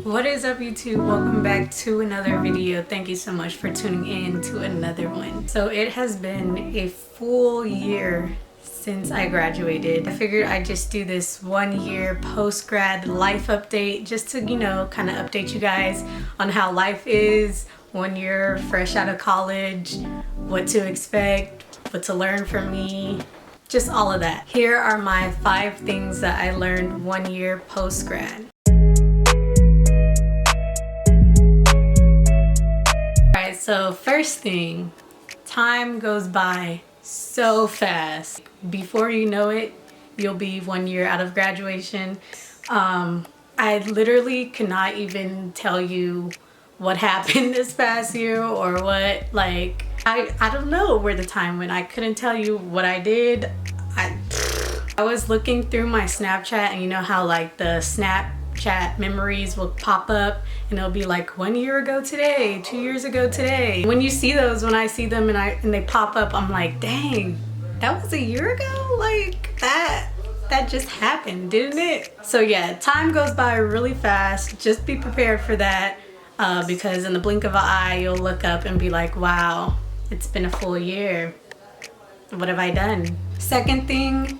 What is up, YouTube? Welcome back to another video. Thank you so much for tuning in to another one. So it has been a full year since I graduated. I figured I'd just do this 1 year post-grad life update just to, kind of update you guys on how life is when you're fresh out of college, what to expect, what to learn from me, just all of that. Here are my 5 things that I learned 1 year post-grad. Alright, so first thing, time goes by so fast. Before you know it, you'll be 1 year out of graduation. I literally cannot even tell you what happened this past year or what, I don't know where the time went. I couldn't tell you what I did. I was looking through my Snapchat, and you know how the Snapchat memories will pop up and it'll be like 1 year ago today, 2 years ago today. When you see those, when I see them and they pop up, I'm like, dang, that was a year ago? Like that just happened, didn't it? So yeah, time goes by really fast. Just be prepared for that because in the blink of an eye, you'll look up and be like, wow, it's been a full year. What have I done? Second thing,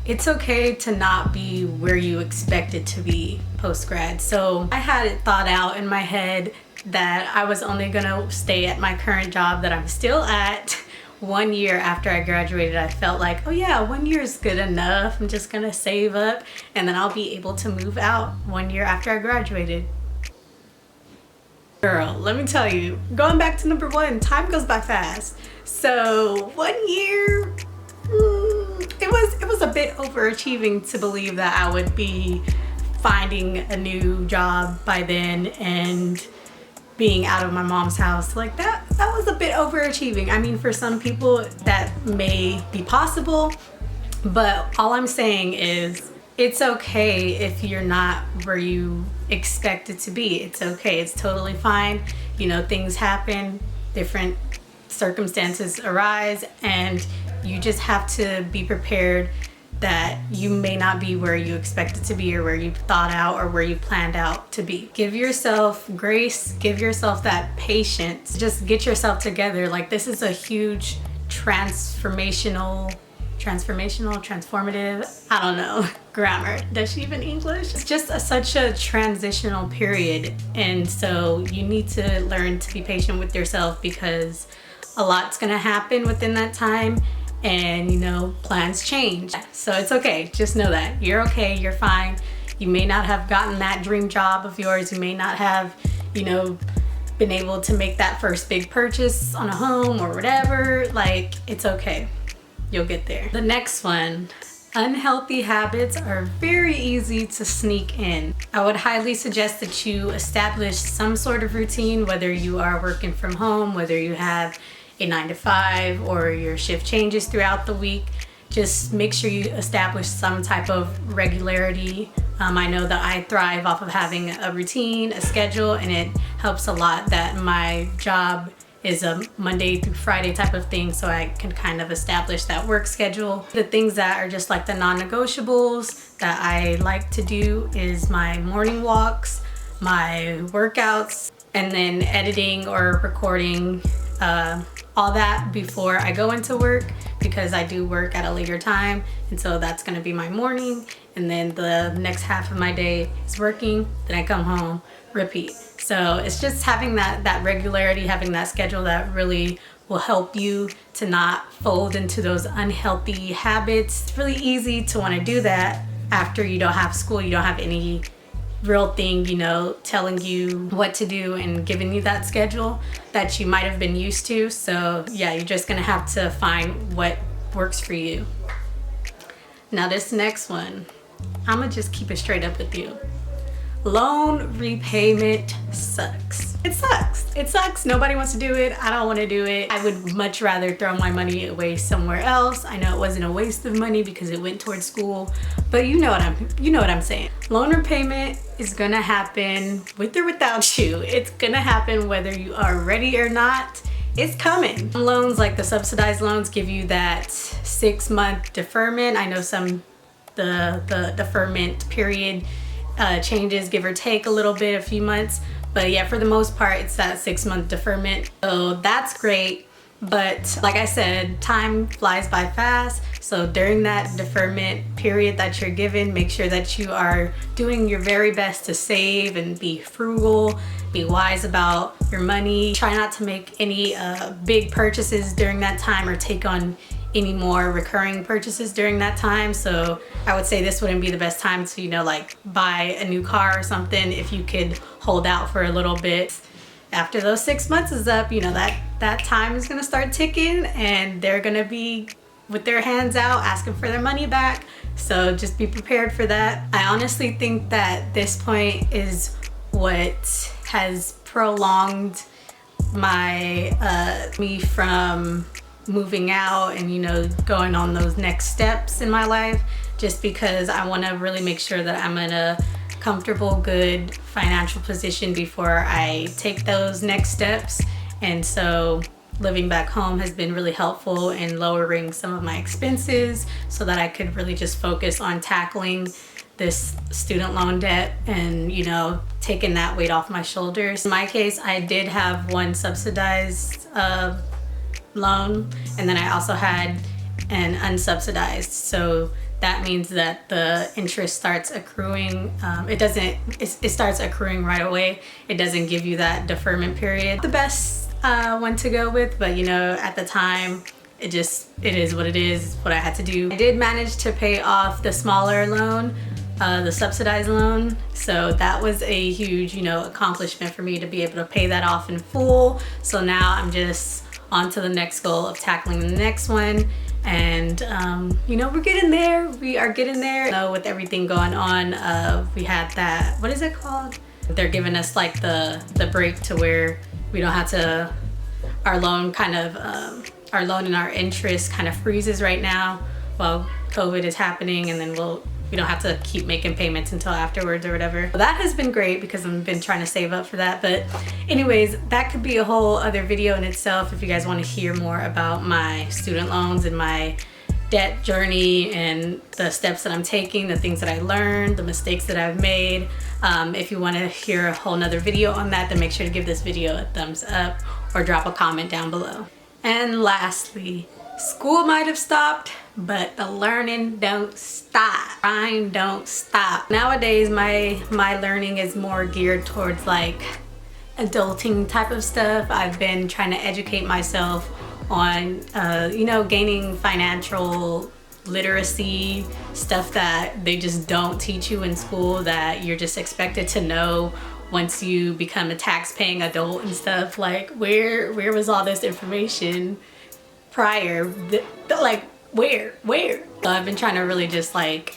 it's okay to not be where you expect it to be post-grad. So I had it thought out in my head that I was only gonna stay at my current job that I'm still at 1 year after I graduated. I felt like, oh yeah, 1 year is good enough. I'm just gonna save up and then I'll be able to move out 1 year after I graduated. Girl, let me tell you, going back to number 1, time goes by fast. So 1 year, it was a bit overachieving to believe that I would be finding a new job by then and being out of my mom's house. Like that was a bit overachieving. I mean, for some people that may be possible, but all I'm saying is it's okay if you're not where you expect it to be. It's okay. It's totally fine. Things happen, different circumstances arise, and you just have to be prepared that you may not be where you expect it to be or where you thought out or where you planned out to be. Give yourself grace, give yourself that patience. Just get yourself together. This is a huge transformative, I don't know, grammar. Does she even English? It's just such a transitional period. And so you need to learn to be patient with yourself because a lot's gonna happen within that time, and plans change. So it's okay, just know that you're okay, you're fine. You may not have gotten that dream job of yours, you may not have been able to make that first big purchase on a home or whatever. It's okay, you'll get there. The next one, unhealthy habits are very easy to sneak in. I would highly suggest that you establish some sort of routine, whether you are working from home, whether you have a 9 to 5 or your shift changes throughout the week. Just make sure you establish some type of regularity. I know that I thrive off of having a routine, a schedule, and it helps a lot that my job is a Monday through Friday type of thing, so I can kind of establish that work schedule. The things that are just the non-negotiables that I like to do is my morning walks, my workouts, and then editing or recording all that before I go into work, because I do work at a later time, and so that's gonna be my morning, and then the next half of my day is working, then I come home, repeat. So it's just having that regularity, having that schedule that really will help you to not fold into those unhealthy habits. It's really easy to want to do that after you don't have school, you don't have any real thing, telling you what to do and giving you that schedule that you might have been used to. So yeah, you're just gonna have to find what works for you. Now this next one, I'm gonna just keep it straight up with you. Loan repayment sucks. It sucks. It sucks. Nobody wants to do it. I don't want to do it. I would much rather throw my money away somewhere else. I know it wasn't a waste of money because it went towards school, but you know what I'm saying. Loan repayment is gonna happen with or without you. It's gonna happen whether you are ready or not. It's coming. Loans, like the subsidized loans, give you that 6-month deferment. I know the deferment period changes, give or take a little bit, a few months. But yeah, for the most part, it's that 6-month deferment. So that's great. But like I said, time flies by fast. So during that deferment period that you're given, make sure that you are doing your very best to save and be frugal, be wise about your money. Try not to make any big purchases during that time or take on any more recurring purchases during that time. So I would say this wouldn't be the best time to, like buy a new car or something if you could hold out for a little bit. After those 6 months is up, that time is gonna start ticking and they're gonna be with their hands out asking for their money back. So just be prepared for that. I honestly think that this point is what has prolonged my me from moving out and going on those next steps in my life, just because I want to really make sure that I'm in a comfortable, good financial position before I take those next steps. And so living back home has been really helpful in lowering some of my expenses so that I could really just focus on tackling this student loan debt and taking that weight off my shoulders. In my case, I did have one subsidized loan, and then I also had an unsubsidized. So that means that the interest starts accruing. It starts accruing right away. It doesn't give you that deferment period. The best one to go with, but at the time, it is what it is, what I had to do. I did manage to pay off the smaller loan, the subsidized loan. So that was a huge, accomplishment for me to be able to pay that off in full. So now I'm just on to the next goal of tackling the next one. And we're getting there. We are getting there. With everything going on, we had that, what is it called? They're giving us like the break to where we don't have to, our loan and our interest kind of freezes right now while COVID is happening, and then we don't have to keep making payments until afterwards or whatever. That has been great because I've been trying to save up for that. But anyways, that could be a whole other video in itself if you guys want to hear more about my student loans and my debt journey and the steps that I'm taking, the things that I learned, the mistakes that I've made. If you want to hear a whole nother video on that, then make sure to give this video a thumbs up or drop a comment down below. And lastly, school might have stopped, but the learning don't stop. Grind don't stop. Nowadays, my learning is more geared towards like adulting type of stuff. I've been trying to educate myself on, gaining financial literacy, stuff that they just don't teach you in school that you're just expected to know once you become a tax-paying adult and stuff. Like, where was all this information prior? Like, where? So I've been trying to really just like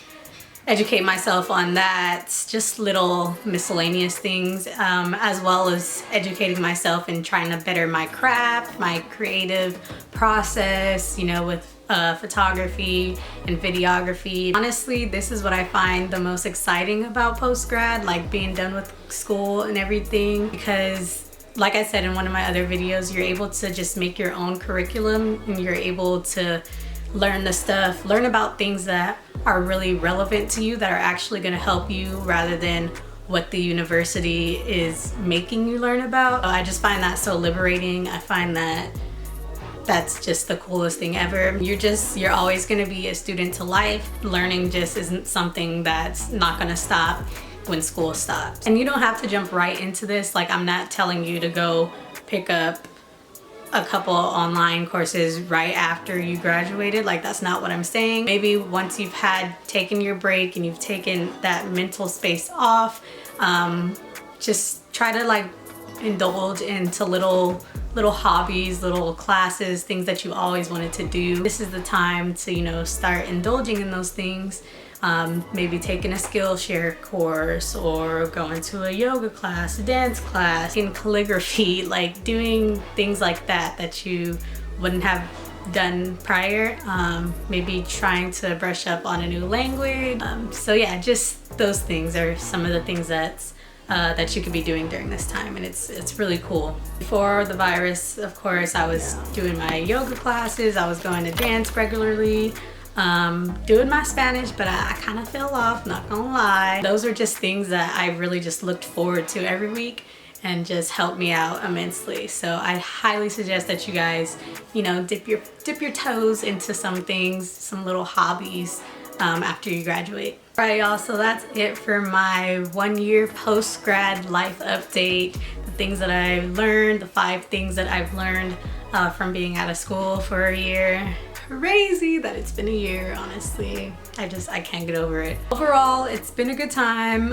educate myself on that, just little miscellaneous things, as well as educating myself and trying to better my craft, my creative process, with photography and videography. Honestly, this is what I find the most exciting about post-grad, like being done with school and everything, because like I said in one of my other videos, you're able to just make your own curriculum and you're able to learn about things that are really relevant to you, that are actually going to help you rather than what the university is making you learn about. I just find that so liberating. I find that that's just the coolest thing ever. You're always going to be a student to life. Learning just isn't something that's not going to stop when school stops. And you don't have to jump right into this. Like, I'm not telling you to go pick up a couple online courses right after you graduated. Like, that's not what I'm saying. Maybe once you've taken your break and you've taken that mental space off, just try to like indulge into little hobbies, little classes, things that you always wanted to do. This is the time to, start indulging in those things. Maybe taking a Skillshare course or going to a yoga class, a dance class, in calligraphy, like doing things like that you wouldn't have done prior. Maybe trying to brush up on a new language. So yeah, just those things are some of the things that you could be doing during this time, and it's really cool. Before the virus, of course, I was doing my yoga classes, I was going to dance regularly. doing my Spanish, but I kind of fell off, not gonna lie. Those are just things that I really just looked forward to every week and just helped me out immensely. So I highly suggest that you guys, you know, dip your toes into some things, some little hobbies after you graduate. All right, y'all, so that's it for my 1 year post-grad life update. The things that I've learned, the 5 things that I've learned from being out of school for a year. Crazy that it's been a year, honestly. I can't get over it. Overall, it's been a good time.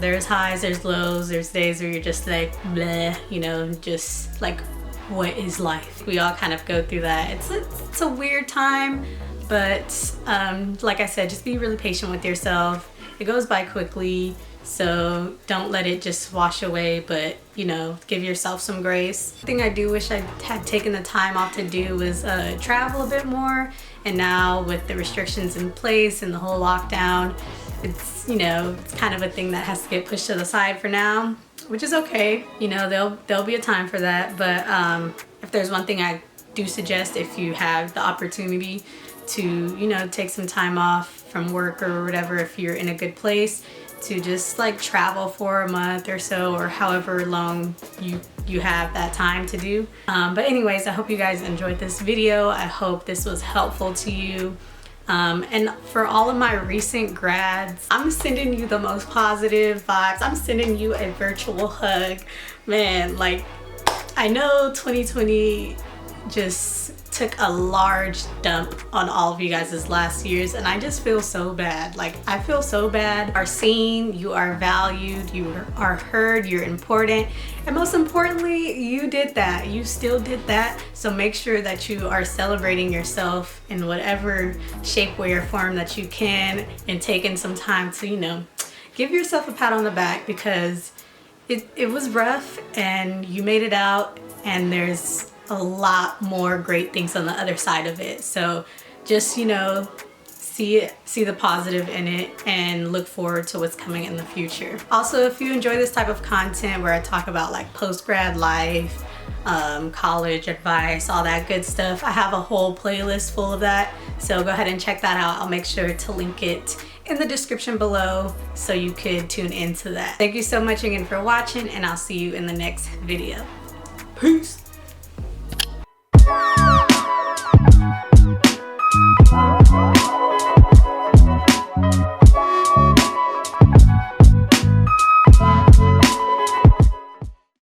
There's highs, there's lows, there's days where you're just like, bleh, you know, just like, what is life? We all kind of go through that. It's a weird time, but like I said, just be really patient with yourself. It goes by quickly, so don't let it just wash away, but you know, give yourself some grace. The thing I do wish I had taken the time off to do was travel a bit more, and now with the restrictions in place and the whole lockdown, it's, you know, it's kind of a thing that has to get pushed to the side for now, which is okay. You know, there'll be a time for that, but if there's one thing I do suggest, if you have the opportunity to, you know, take some time off from work or whatever, if you're in a good place, to just like travel for a month or so, or however long you have that time to do. But anyways, I hope you guys enjoyed this video. I hope this was helpful to you. And for all of my recent grads, I'm sending you the most positive vibes. I'm sending you a virtual hug. Man, like, I know 2020 just took a large dump on all of you guys' last years, and I just feel so bad. Like, I feel so bad. You are seen, you are valued, you are heard, you're important, and most importantly, you did that. You still did that. So make sure that you are celebrating yourself in whatever shape, way, or form that you can, and taking some time to, you know, give yourself a pat on the back, because it was rough and you made it out, and there's a lot more great things on the other side of it. So just, you know, see the positive in it and look forward to what's coming in the future. Also, if you enjoy this type of content where I talk about like post-grad life, college advice, all that good stuff, I have a whole playlist full of that. So go ahead and check that out. I'll make sure to link it in the description below so you could tune into that. Thank you so much again for watching, and I'll see you in the next video. Peace.